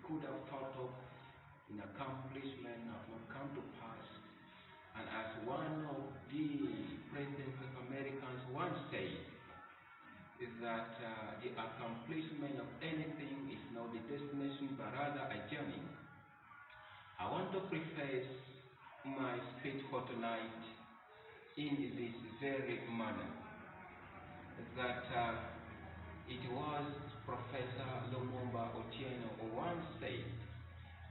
could have thought of in accomplishment have not come to pass. And as one of the presidents of Americans once said, is that the accomplishment of anything is not the destination but rather a journey. I want to preface my speech for tonight in this very manner, that it was Professor Lumumba Otieno who once said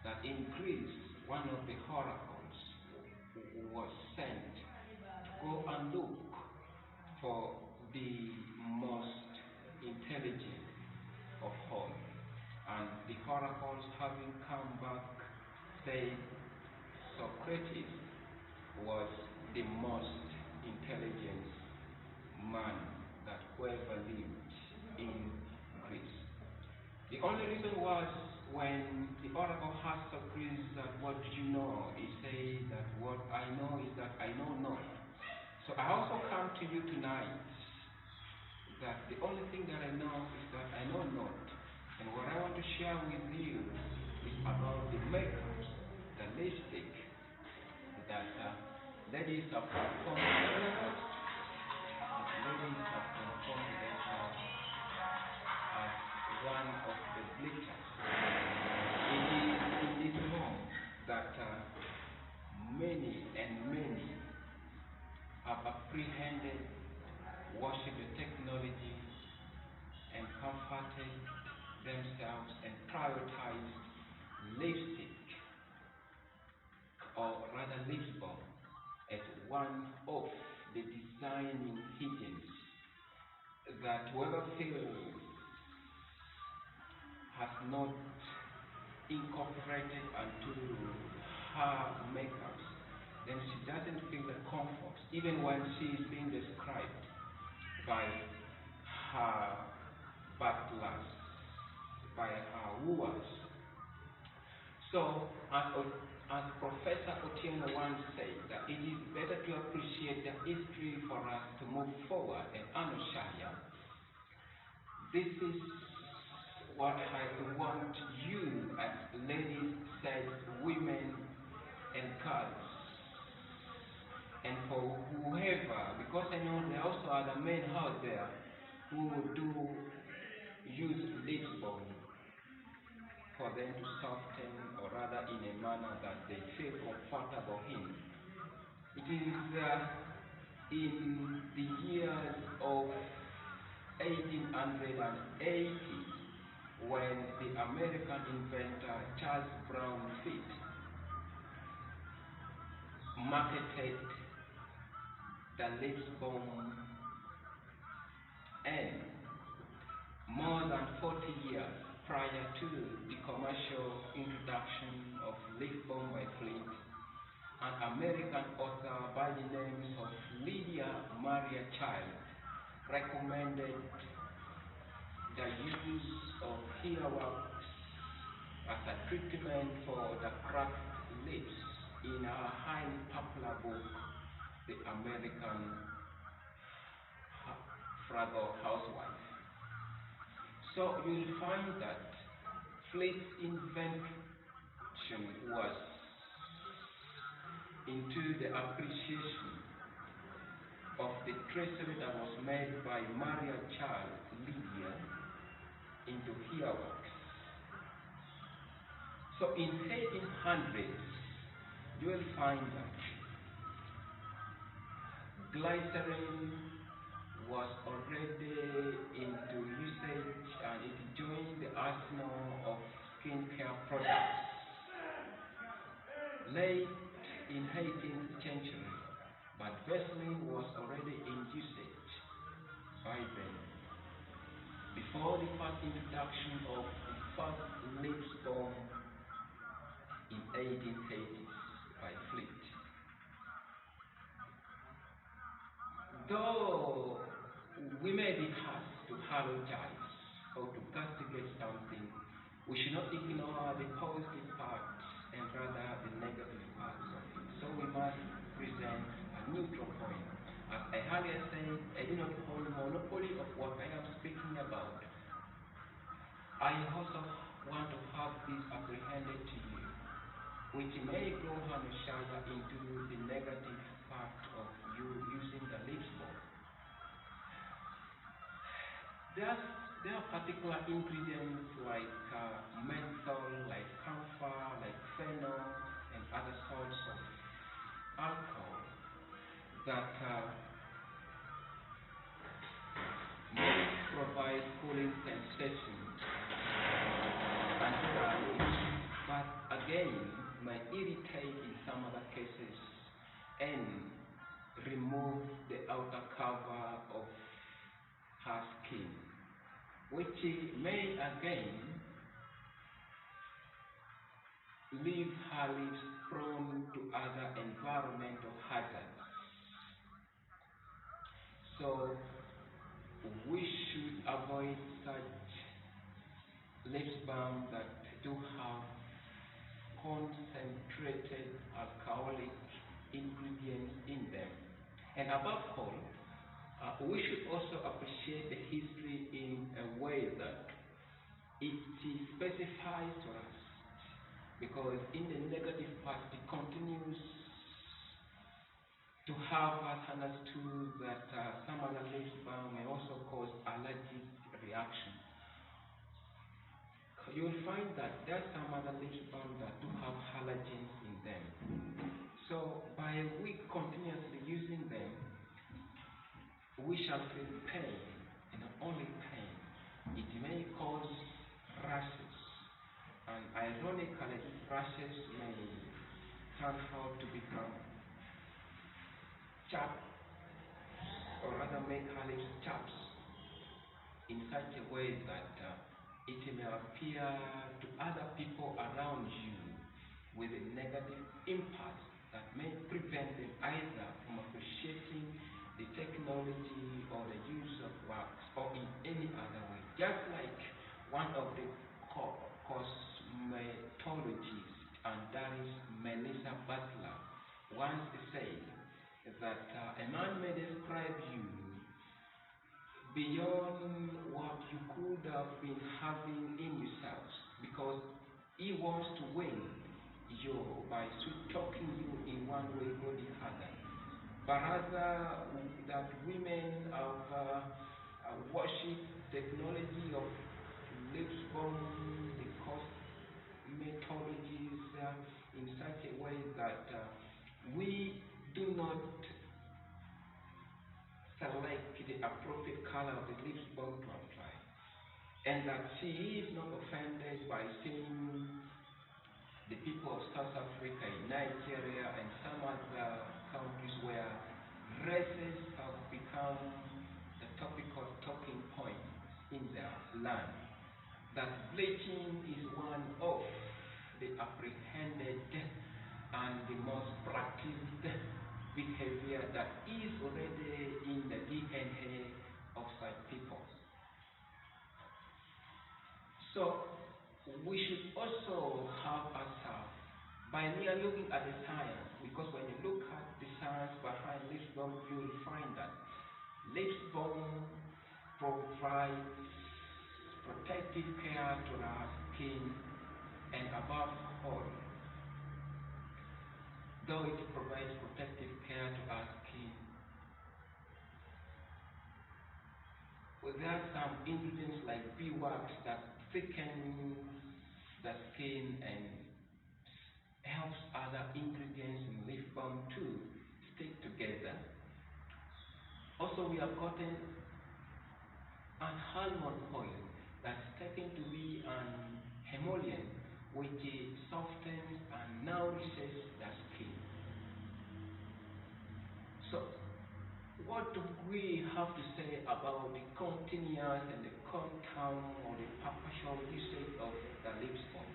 that in Greece, one of the oracles was sent to go and look for the most intelligent of all. And the oracles having come back said Socrates was the most intelligent man that ever lived in Greece. The only reason was when the oracle asked Socrates that what do you know, he said that what I know is that I know not. So I also come to you tonight that the only thing that I know is that I know not. And what I want to share with you is about the makeup, the lipstick that ladies have performed themselves, as one of the bleachers. It is in this home that many have apprehended, worshipped the technology, and comforted themselves and prioritized lipstick, or rather lip balm, as one of the designing agents that whoever feels has not incorporated into her makeup, then she doesn't feel the comfort, even when she is being described by her butlers, by her wooers. So, as Professor Otieno once said, that it is better to appreciate the history for us to move forward and Anushaya. This is what I want you as ladies, said women and girls, and for whoever, because I know there also are the men out there who do use lip balm for them to soften, or rather in a manner that they feel comfortable in. It is in the years of 1880 when the American inventor Charles Brown Fitch marketed the lip balm, and more than 40 years prior to the commercial introduction of lip balm by Fleet, an American author by the name of Lydia Maria Child recommended the use of earwax as a treatment for the cracked lips in a highly popular book, The American Frugal Housewife. So you'll find that Fleet's invention was into the appreciation of the tracery that was made by Maria Child Lydia into earwax. So in 1800s, you will find that glycerin was already into usage and it joined the arsenal of skincare products. Late in 18th century, but Vaseline was already in usage by then. Before the first introduction of the first lip balm in 1880s by Fleet. Though we may be asked to apologize or to castigate something, we should not ignore the positive parts and rather the negative parts of it. So we must present a neutral point. As I earlier said, I do not hold monopoly of what I am speaking about. I also want to have this which may go hand in shoulder into the negative part of you using the lips balm. There are particular ingredients like menthol, like camphor, like phenol, and other sorts of alcohol that may provide cooling sensation and but again may irritate in some other cases and remove the outer cover of her skin, which may again leave her lips prone to other environmental hazards. So we should avoid such lips balm that do have concentrated alcoholic ingredients in them. And above all, we should also appreciate the history in a way that it specifies to us, because in the negative part it continues to have us understood that some other lips balm may also cause allergic reaction. You'll find that there are some other lips balm that do have halogens in them. So by we continuously using them, we shall feel pain, and not only pain, it may cause rashes, and ironically, rashes may turn out to become chaps, or rather make her lips chaps, in such a way that it may appear to other people around you with a negative impact that may prevent them either from appreciating the technology or the use of wax or in any other way. Just like one of the cosmetologists, and that is Melissa Butler, once said that a man may describe you beyond what you could have been having in yourselves, because he wants to win you by sweet talking you in one way or the other. But rather that women have worshipped technology of lips balm, the cosmetologies in such a way that we do not select the appropriate color of the lips balm to apply, and that she is not offended by seeing the people of South Africa, Nigeria, and some other countries where races have become the topic of talking point in their land, that bleaching is one of the apprehended and the most practiced behavior that is already in the DNA of such people. So we should also have ourselves, by mere looking at the science, because when you look at the science behind lips balm, you will find that lips balm provides protective care to our skin, and above all, though it provides protective care to our skin, there are some ingredients like beeswax that thickens the skin and helps other ingredients in lip balm to stick together. Also, we have gotten an almond oil that's taken to be an emollient, which softens and nourishes the skin. So, what do we have to say about the continuous and the compound or the perpetual usage of the lips balm?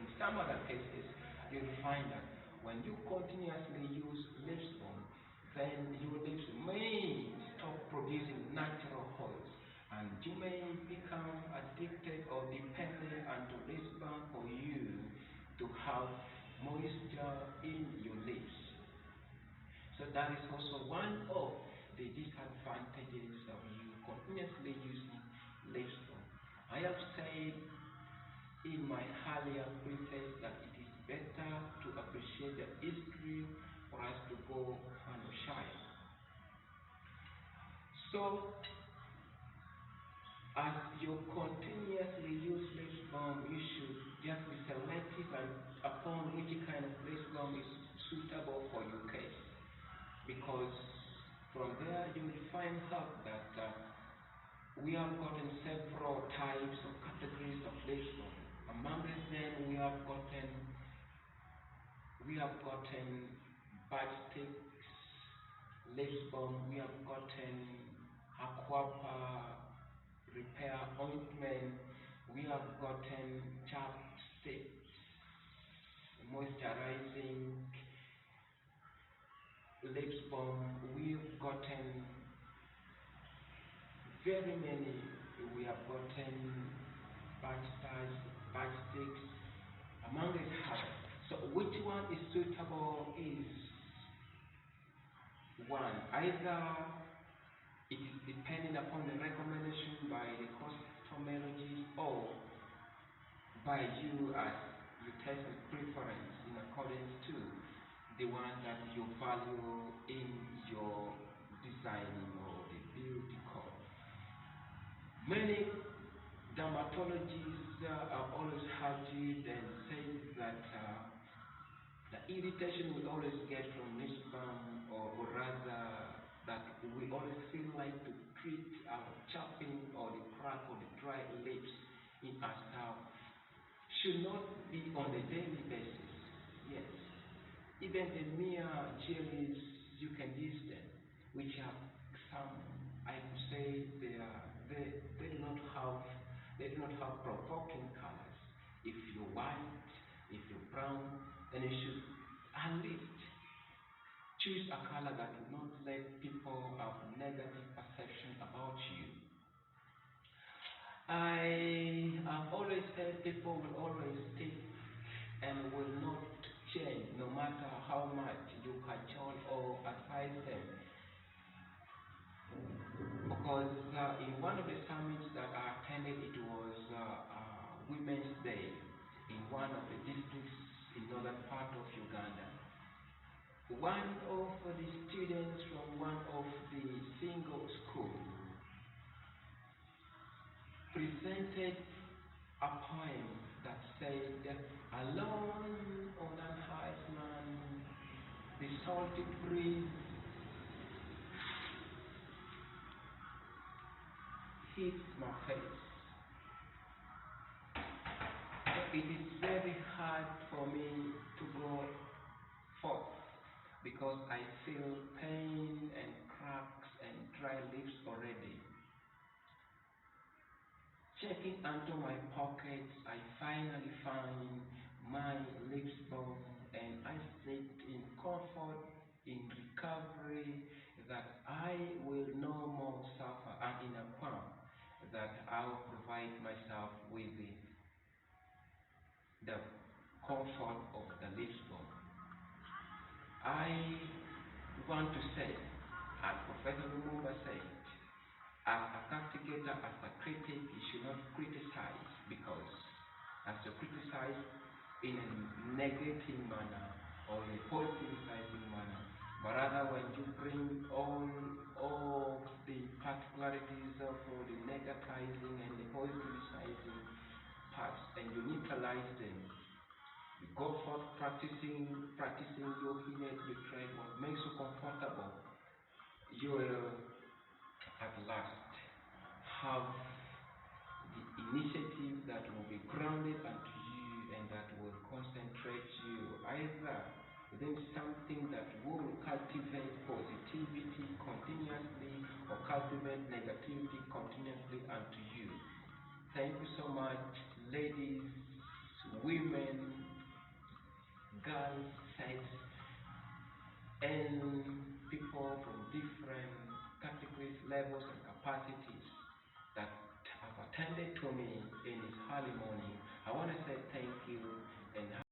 In some other cases, you'll find that when you continuously use lips balm, then your lips may stop producing natural oils, and you may become addicted or dependent on the lips balm for you to have moisture in your lips. So that is also one of the disadvantages of you continuously using lips balm. I have said in my earlier preface that it is better to appreciate the history for us to go and shine. So, as you continuously use lip balm, you should just be selective and upon which kind of lip balm is suitable for your case. Because from there you will find out that we have gotten several types or categories of lip balm. Among them we have gotten bite sticks, lip balm, we have gotten aquapa repair ointment, we have gotten chapsticks, moisturizing lip balm, we've gotten very many, we have gotten bite sticks, among the others. So which one is suitable is one, either it is depending upon the recommendation by the cosmetology or by you as you test and preference in accordance to the one that you value in your designing or the beauty code. Many dermatologists have always argued and said that the irritation we always get from lip balm, or rather that we always feel like to treat our chapping or the crack or the dry lips in ourselves should not be on a daily basis. Yes. Even the mere jellies, you can use them, which have some, I would say, they do not have provoking colors. If you're white, if you're brown, then you should at least choose a color that will not let people have negative perception about you. I have always said people will always stick and will not change no matter how much you cajole or advise them. Because in one of the summits that I attended, it was Women's Day in one of the districts in northern part of Uganda. One of the students from one of the single schools presented a poem that said, "Alone on an island, the salty breeze hits my face. It is very hard for me to go forth because I feel pain and cracks and dry lips already. Checking into my pockets, I finally find my lip balm, and I sit in comfort, in recovery, that I will no more suffer, and in a calm that I will provide myself with the comfort of the lip balm." I want to say, as Professor Lumumba said, as a castigator, as a critic, you should not criticize, because as you criticize in a negative manner or in a positivizing manner, but rather when you bring all the particularities of the negativizing and the positivizing parts and you neutralize them, you go forth practicing your innate betrayal, what makes you comfortable, you will at last have the initiative that will be grounded unto you and that will concentrate you either within something that will cultivate positivity continuously or cultivate negativity continuously unto you. Thank you so much, ladies, women, girls, sex, and people from different categories, levels, and capacities that have attended to me in this early morning. I want to say thank you and